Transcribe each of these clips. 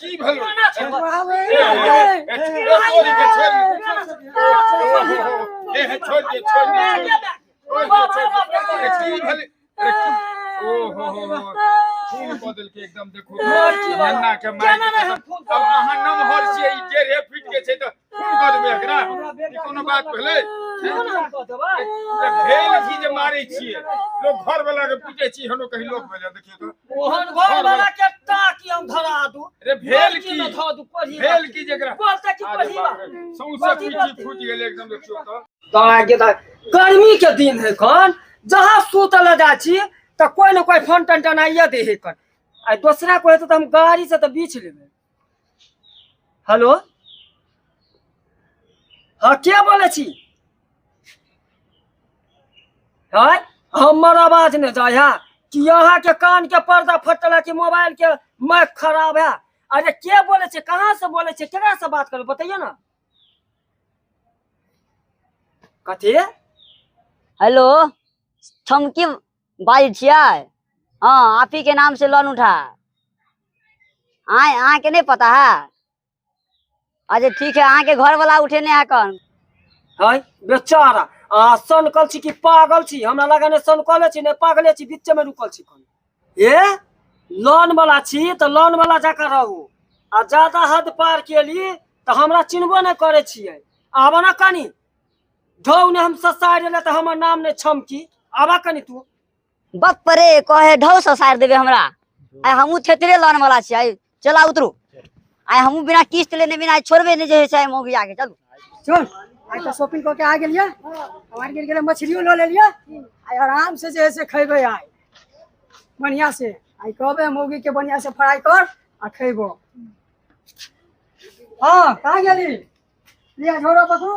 की भेलो बदल के एकदम देखो नन्ना के मार अब अहाँ नमहर छियै ई डेढ़े फीट के छै त खून क देबै एकरा ई कोनो बात भेलै भेल की जे मारै छियै लोग घर वाला के पूछे छी हनो कहीं लोग भेल देखियो तो ओहन घर वाला के टाकी हम धरा दू अरे भेल की जकरा बोलते की पहिला सौंसे पीठी फूट गेल एकदम देखियो तो आगे गर्मी के दिन है कन जहां सुतल जा छी त कोई न कोई फोन टनटनाइए दे है कन आ दूसरा कोई तो हम गाड़ी से तो बीच लेबे। हेलो हाँ क्या बोले छी है हमर आवाज नहीं जाए है कि यहाँ के कान के पर्दा फटल है कि मोबाइल के माइक खराब है। अरे क्या बोले छे कहाँ से बोले छे केकरा से बात करो बताइए ना। कथी हेलो छमकी बाजी छियै हाँ आप ही के नाम से लोन उठा आए के नहीं पता है। अच्छा ठीक है आहाँ के घर वाला उठेने है कौन है बेचारा सनकल छी कि पागल छी हमरा लगा ने सनकले छी ने पागले छी बीच में रुकल छी कोन ए लोन वाला छी तो लोन वाला जाकर रहू आ ज्यादा हद पार केली तो हमरा चिन्हबो नहीं करे छियै आबा ना कनी ढौ ने हम ससार ले तो हमर नाम ने छमकी आबा कनी तू बाप रे कहे ढौ ससार देबे हमरा आइ हमहू थेतरे लोन वाला छी आइ चला उतरू आइ हमहू बिना किस्त लेने बिना छोड़बे नहीं जे छै मौगी आके चलू चल आई तो शॉपिंग करके आ गेलिए हमार गेल मछलियों लो ले लिया आई आराम से जैसे खेबे आई बढ़िया से आई कहबे मौगी के बढ़िया से फ्राई कर आ खेबो। हां कहां गेली लिया झोरा पकड़ो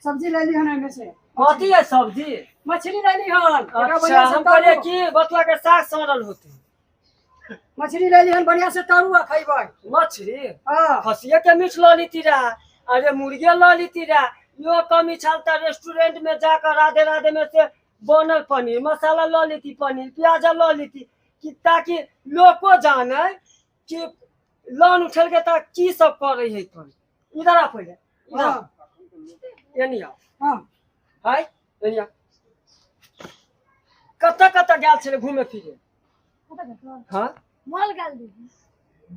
सब्जी ले ली हन में से कथी है सब्जी मछली ले ली हन अच्छा हम कहले कि बतुआ के साग सड़ल होते मछली ले ली हन बढ़िया से तरू आ खइबै मछली हां खसिया के मीठ लो लीती रा अरे मुर्गे लो लीती रा यो कमी छलता रेस्टोरेंट में जाकर राधे राधे में से बनल पनीर मसाला लो लीती पनीर प्याज लो लीती कि ताकि लोग को जाने कि लोन उठल के ता की सब कर रही है तो इधर आ पहले इधर एनी आ हां हाय एनी आ कत गेल छले घूमे फिरे हां मॉल गेल दी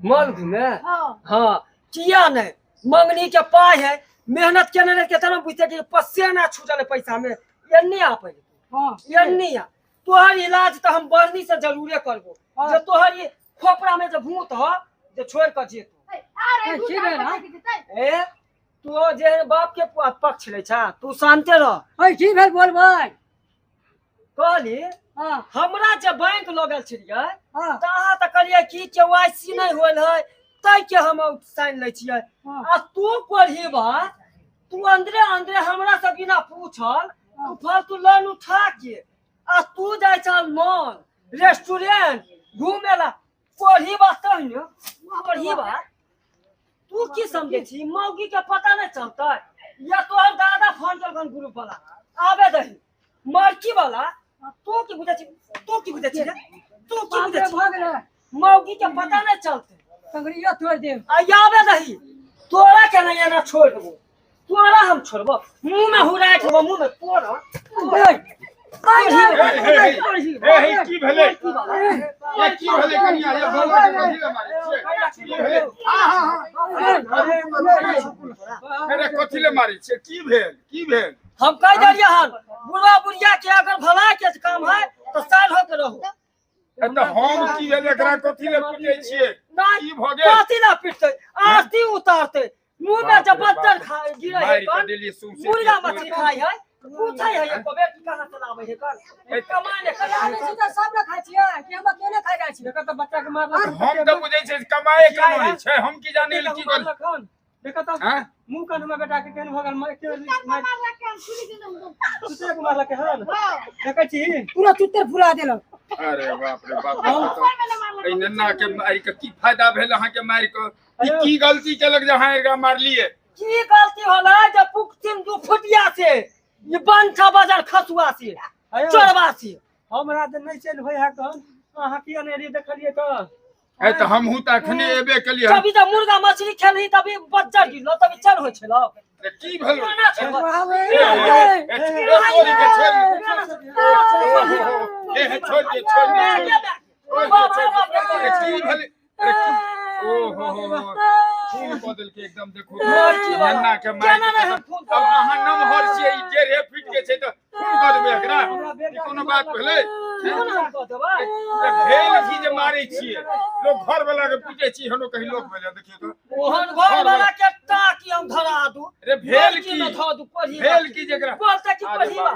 मॉल घूमे हां हां किया नहीं मंगनी के पाई है मेहनत केने रे केतना बुझते कि पसेना छूटल पैसा में एनी आ पहले हां एनी आ तोहर इलाज तो हम बरनी से जरूरे करबो जे तोहर ये खोपड़ा में जो भूत हो जे छोड़ कर जेतो अरे ठीक है ना ए तू जे बाप के पक्ष ले छा तू शांते रह ओए की भेल बोलबै कहली हां हमरा जे बैंक लगल छियै हां तहाँ त कहलिए कि केवाईसी नहीं होल है तै के हम साइन ले छियै आ तू पढ़ी बा तू अंदरे अंदरे हमरा से बिना पूछल तू फालतू लोन उठा के आ तू जाय चल मॉल रेस्टोरेंट घूमे ला पढ़ी बा तही न पढ़ी बा तू की समझे छी मौगी के पता नहीं चलता या तोहर दादा फोन कर ग्रुप वाला आबे दही मरकी वाला तू की बुझे छी तू की बुझे छी तू की बुझे छी भाग रे मौगी के पता नहीं चलते कंगड़िया तोड़ दे आबे दही तोरा के नहीं ना छोड़ देबो तोरा हम छोड़बो मुंह में हुराय देबो मुंह में तोरा की भेले ये की भेले कनिया ये भगवा के कथि ले मारै छी की भेले अरे कथि ले मारै छी की भेल हम कह देलिए हन बुढ़वा बुढ़िया के अगर भलाई के काम है तो साल हो के रहो त हम की भेल एकरा कथि ले पूछै छियै की भ गेल कथि ला पिटते आरती उतारते मुंह में जब बच्चन खा गिरे है मुर्गा मछली खाई है पूछै है एको बेटी कहां से लावे है कर कमाने अरे सीधा सब ना खाइ छियै कि हम अकेले खाइ जाइ छियै देखा तो बच्चा के मार हम त बुझै छै कमाए केना छै हम की जाने की कर देखा तो हां मुंह कान में बेटा के केन भगल में के मार के छुरी के नंबर सुते के मारला के हन देखै छी पूरा चुत्तर फुला देलक अरे बाप रे बाप ए नन्ना के मार के की फायदा भेल अहाँ के मार के ई की गलती केलक जे अहाँ एकरा मारलिए की गलती होला जब पुकतिन दू फुटिया से ये बंठा बाजार खसुआ से चोरवा से हमरा त नहीं चल होय है कन अहाँ की अनेरी देखलिए त है तो हमहू त अखने एबे केलिए कभी तो मुर्गा मछली खेलही तभी बच्चा गिरलो तभी चल होइ छलो की भेलो ना छै ए छोड़ दे की भेले ओहो खून बदल के एकदम देखो नन्ना के मार अब अहाँ नमहर छियै ई डेढ़े फीट के छै त खून कर देबै एकरा ई कोनो बात भेलै भेल की जे मारै छियै लोग घर वाला के पीटे छी हनो कहीं लोग भेले देखियो तो ओहन घर वाला के टाकी हम धरा दू अरे भेल की न ध दू पढ़ी भेल की जेकरा बोलते की पढ़ीवा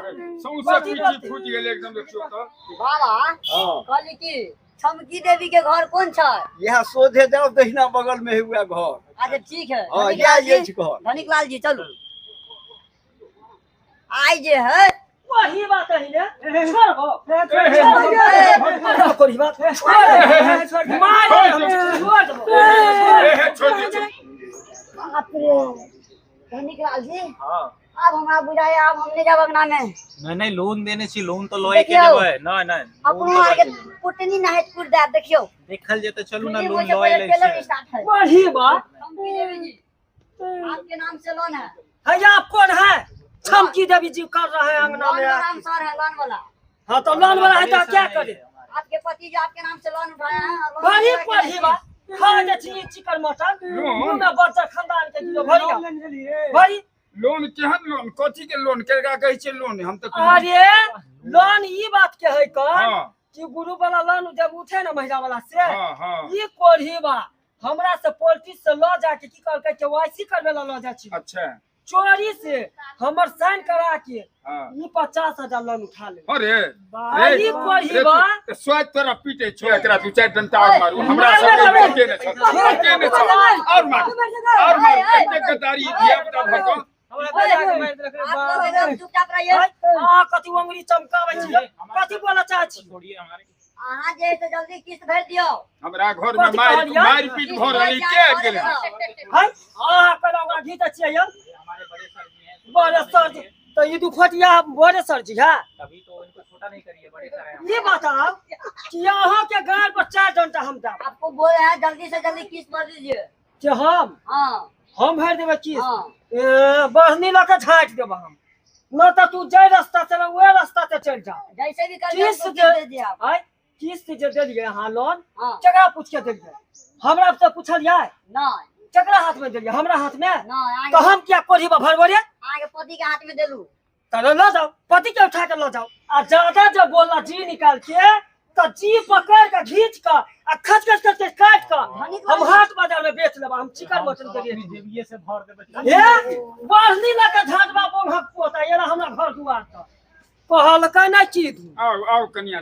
सौंसे पीठी फूट गेलै एकदम देखियो तो बाबा कहली की छमकी देवी के घर कौन छ यहाँ सोझे जाओ दहिना बगल में हुआ घर। अच्छा ठीक है हाँ, धनिक लाल ये जी, घर। धनिक लाल जी चलो आई जे है वही बात है ने छोड़बो पढ़ी बात छोड़ मार छोड़ दो छोड़ दे बाप रे धनिक लाल जी अब हमरा बुझाया अब हमने जाब अंगना में नहीं लोन देने छी लोन तो लए के देबै नहीं अपनो आगे पुटनी नाहे कुर दे देखियो देखल जे त चलू ना फिर लोन मुझे लए पहले ले टेलर स्टार्ट है वही बात छमकी देवी जी आपके नाम से लोन है है आप कौन है छमकी देवी जी कर रहे हैं अंगना लोन में का नाम सर है लोन वाला हाँ तो लोन वाला है तो क्या करे आपके पति जो आपके नाम से लोन उठाया है लोन भरी वाला पढ़ी क्या बात खा जे छी चिकन मटन मुंह में बच्चा खानदान के दियो भरी लोन केहन लोन कथी के लोन केकरा कहै छै लोन हम त अरे लोन ई बात के है कौन हां कि गुरु वाला लोन जब उठे ना महिला वाला से हां ई कोढ़ी बा हमरा से पॉलिटिक्स से ल जाके की कहल के केवाईसी करवे ला ल जा छी अच्छा चोरी से हमर साइन करा के हां ई 50,000 लोन उठा ले अरे ई कोढ़ी बा स्वाद तोरा पीटे छो एकरा दू चार डंटा और मारू हमरा सब के पीटे ने छ और मार कते कतारी दिया बता भको हमरा बजा के मार देलक आप लोग रे एकदम चुपचाप रहिए आ कथि अंगुरी चमकावे छी कथि बोला चाहे छी छोड़िए हमारे अहाँ जे है तो जल्दी किस्त भर दियो हमरा घर में मार पीट भ रहली के गेले है आ कलवा घीच छियै हम हमारे बड़े सर जी हैं बड़े सर जी तो ये दुखटिया बड़े सर जी है तभी तो इनको छोटा नहीं करिए बड़े सर हैं ये बताओ कि यहाँ के गांव पर 4 घंटा हम दाम आपको बोल रहे हैं जल्दी से जल्दी किस्त भर दीजिए कि हम भर देबे की हाँ बहनी लके झाट देब हम न त तू जे रास्ता चल वो रास्ता से चल जा जैसे भी कर किस्त दे दिए आप है किस्त जे दे दिए हां लोन हाँ जगह पूछ के दे दिए हमरा से पूछलिए नहीं जगह हाथ में दिए हमरा हाथ में नहीं तो हम क्या कोढ़ी बा भरबो रे आगे पति के हाथ में दे लूं चलो लो जाओ पति के उठा के लो जाओ आ ज्यादा जब बोलना जी निकाल के तो जी पकड़ के खींच के आ खच खच के काट के हम हाट बाजार में बेच लेबा हम चिकन मटन के लिए जेबिए से भर देबै ए बाहनी ला के झाटबा बोल हक पोता एला हमरा घर दुआर त कहल के ना चीज आओ कनिया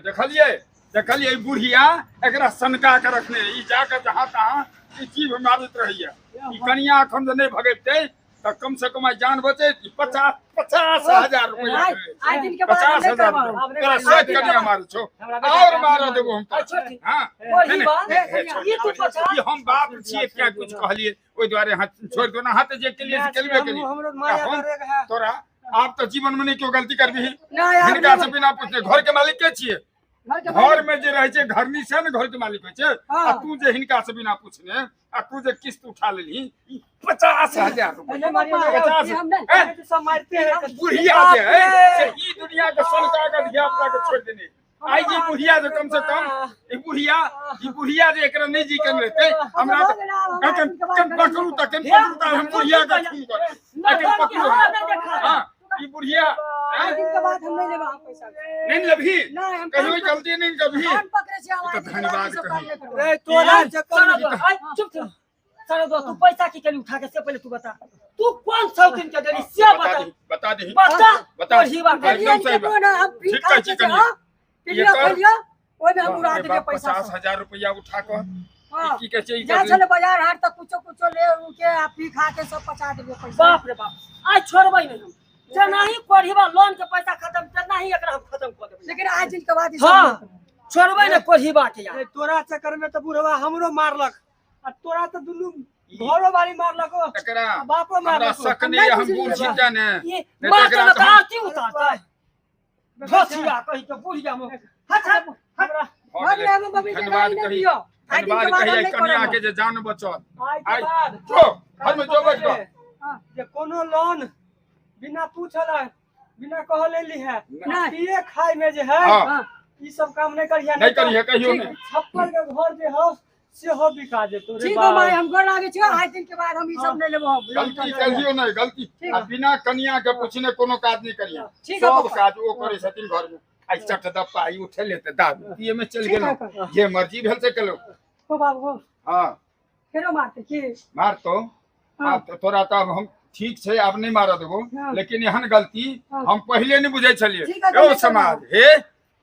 देखलिए बुढ़िया एकरा सनका के रखने ई जाके जहां तहां ई जीव मारत रहिए ई कनिया अखन जे नहीं भगेते त कम से कम जान बचे 50,000 रुपया आज दिन के बाद हम नहीं 50,000 करवाओ। तेरा सेट कनिया मारो छो और मार देबो हम हां कोई बात ये तू पता ई हम बाप छिए क्या कुछ कहलिए ओइ द्वारे हाथ छोड़ दो ना हाथ जे के लिए केलबे के लिए तोरा आप तो जीवन में नहीं क्यों गलती कर दी हिनका से बिना पूछे घर के मालिक के छिए घर में जे रहे छे घरनी से न घर के मालिक होय छे आ तू जे हिनका से बिना पूछने आ तू जे किस्त उठा लेली 50,000 रुपया 50 सब मारते हैं बुढ़िया जे है से ई दुनिया के सलका के धिया पुता के छोड़ देने आई जी बुढ़िया जे कम से कम ई बुढ़िया जे एकरा नहीं जी कर रहते हमरा कन पकड़ू त हम बुढ़िया का खून कर लेकिन पकड़ू हां ई बुढ़िया आज दिन के बाद हम नहीं लेबा पैसा नहीं लभी नहीं हम कहियो जल्दी नहीं कभी कान पकड़े से आवाज तो धन्यवाद कही ए तोरा चुप चुप सारा दो तू पैसा की के उठा के से पहले तू बता तू कौन सौ दिन के देली से बता दे बता ही बात एकदम सही बात हम भी ठीक खा है के चिकन पिलिया खलिया ओइ में हम उड़ा देबे पैसा 50,000 रुपया उठा कर हां की कहे जा चले बाजार हाट तक कुछो ले उनके आप भी खा के सब 50 देबे पैसा बाप रे बाप आज छोड़बै नहीं जना ही कोढ़ीबा लोन के पैसा खत्म तना ही एकरा हम खत्म कर देबै लेकिन आज दिन के बाद हां छोड़बै ना कोढ़ीबा के यार तोरा चक्कर में तो बुढ़वा हमरो मारलक आ तोरा तो दुनू घरो बारी मारलक एकरा बापो हमरा मारलक शक नहीं हम बूढ़ छिटा ने ये मार के आरती उतारता घसिया कहि के बुढ़िया में हट हमरा भाग ले हम बबी धन्यवाद नहीं कही दियो आइ दिन धन्यवाद के बाद हम कहिए नहीं कन्या करब। के जे जान बचल आइ के आई बाद जो घर में जो बैठ गो जे कोनो लोन बिना पूछल बिना कहले ली है नहीं। पिए खाए में जे है हाँ। ई सब काम नहीं करिए नहीं करिए कहियो नहीं छप्पर के घर जे हो से हो बिका जेतो रे ठीक हो माय हम गोर लागे छियो आइ दिन के बाद हम ई सब नहीं लेबो गलती कहियो नहीं गलती आ बिना कन्या के पूछने कोनो काज नहीं करिए ठीक है सब पापा। काज वो करे छथिन घर में आई चट दप्पा आई उठे लेते दाद पिए में चल ठीक है गेलो पापा। जे मर्जी भेल से केलो हो बाबू हो हां फेरो मारते की मार तो हाँ। अब तो तोरा तो अब हम ठीक छै अब नहीं मार देबो हाँ। लेकिन एहन गलती हाँ। हम पहले नहीं बुझे छलिए ठीक है, ओ तो समाज हे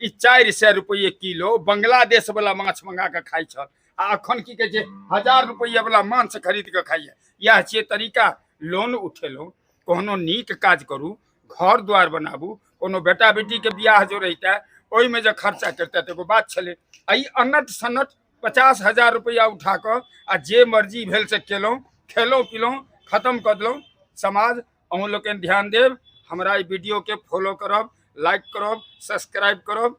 ई 400 रुपये किलो बांग्लादेश वाला माछ मंगा के खाई छल आ अखन की कहे छै 1000 रुपया वाला मांस खरीद के खाइए यह छै तरीका लोन उठेलो कोनो नीक काज करू घर द्वार बनाबू कोनो बेटा बेटी के बियाह जो रहिता ओहि में जो खर्चा करता तो एगो बात छले आई अनट सनट 50,000 रुपया उठा कर आ जे मर्जी भेल से केलौं खेलौं पिलौं खत्म कर दिलौं समाज अहूँ लोग ध्यान देव हमरा ई वीडियो के फॉलो करब लाइक करब सब्सक्राइब करब।